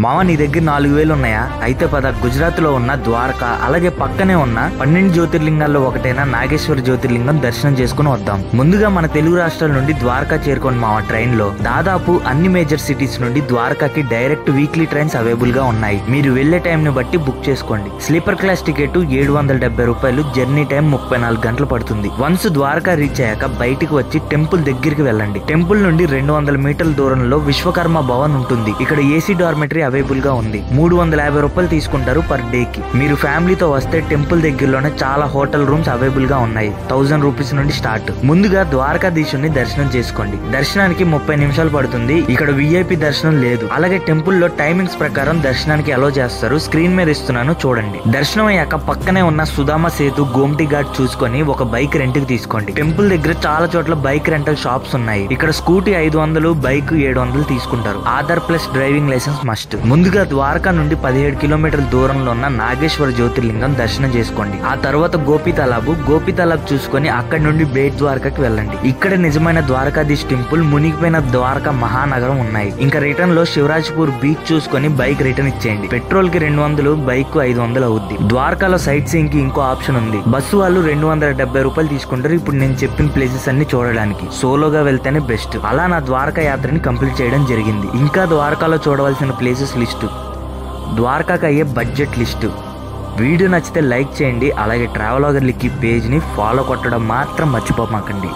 మామ నీ దగ్గర 4000 ఉన్నాయా? అయితే పద గుజరాత్ లో ఉన్న ద్వారకా అలాగే పక్కనే ఉన్న 12 జ్యోతిర్లింగాల్లో ఒకటైన నాగేశ్వర జ్యోతిర్లింగం దర్శనం చేసుకుని వద్దాం. ముందుగా మన తెలుగు రాష్ట్రాల నుండి ద్వారకా చేరుకోండి మామ. ట్రైన్ లో దాదాపు అన్ని మేజర్ సిటీస్ నుండి ద్వారకాకి డైరెక్ట్ వీక్లీ ట్రైన్స్ అవైలబుల్ గా ఉన్నాయి. మీరు వెళ్లే టైం ని బట్టి బుక్ చేసుకోండి. స్లీపర్ క్లాస్ టికెట్ 770 రూపాయలు, జర్నీ టైం 34 గంటలు పడుతుంది. వన్స్ ద్వారకా రీచ్ అయ్యాక బయటికి వచ్చి టెంపుల్ దగ్గరికి వెళ్ళండి. టెంపుల్ నుండి 200 మీటర్ల దూరంలో విశ్వకర్మ భవన్ ఉంటుంది. ఇక్కడ ఏసీ డార్మెటరీ అవైలబుల్ గా ఉంది. 350 రూపాయలు తీసుకుంటారు పర్ డే కి. మీరు ఫ్యామిలీతో వస్తే టెంపుల్ దగ్గరలోనే చాలా హోటల్ రూమ్స్ అవైలబుల్ గా ఉన్నాయి. 1000 రూపీస్ నుండి స్టార్ట్. ముందుగా ద్వారకాధీశుని దర్శనం చేసుకోండి. దర్శనానికి 30 నిమిషాలు పడుతుంది. ఇక్కడ విఐపి దర్శనం లేదు. అలాగే టెంపుల్ లో టైమింగ్స్ ప్రకారం దర్శనానికి అలో చేస్తారు. స్క్రీన్ మీద ఇస్తున్నాను చూడండి. దర్శనం అయ్యాక పక్కనే ఉన్న సుధామ సేతు గోమ్టి ఘాట్ చూసుకొని ఒక బైక్ రెంట్ కి తీసుకోండి. టెంపుల్ దగ్గర చాలా చోట్ల బైక్ రెంటల్ షాప్స్ ఉన్నాయి. ఇక్కడ స్కూటీ 500, బైక్ 700 తీసుకుంటారు. Aadhaar plus driving license must. ముందుగా ద్వారకా నుండి 17 కిలోమీటర్ల దూరంలో ఉన్న నాగేశ్వర జ్యోతిర్లింగం దర్శనం చేసుకోండి. ఆ తర్వాత గోపి తలాబ్ చూసుకొని అక్కడి నుండి బేట్ ద్వారకాకి వెళ్ళండి. ఇక్కడ నిజమైన ద్వారకాధీశ్ టెంపుల్, మునిగిపోయిన ద్వారకా మహానగరం ఉన్నాయి. ఇంకా రిటర్న్ లో శివరాజ్పూర్ బీచ్ చూసుకొని బైక్ రిటర్న్ ఇచ్చేయండి. పెట్రోల్ కి 200, బైక్ కు 500 అవుద్ది. ద్వారకాలో సైట్ సీయింగ్ కి ఇంకో ఆప్షన్ ఉంది. బస్సు వాళ్ళు 270 రూపాయలు తీసుకుంటారు. ఇప్పుడు నేను చెప్పిన ప్లేసెస్ అన్ని చూడడానికి. సోలోగా వెళ్తేనే బెస్ట్. అలా నా ద్వారకా యాత్రని కంప్లీట్ చేయడం జరిగింది. ఇంకా ద్వారకాలో చూడవలసిన ప్లేసెస్ లిస్టు, ద్వారకాకి అయ్యే బడ్జెట్ లిస్టు. వీడియో నచ్చితే లైక్ చేయండి. అలాగే ట్రావెలాగర్ లింక్ పేజ్ ని ఫాలో కొట్టడం మాత్రం మర్చిపోమాకండి.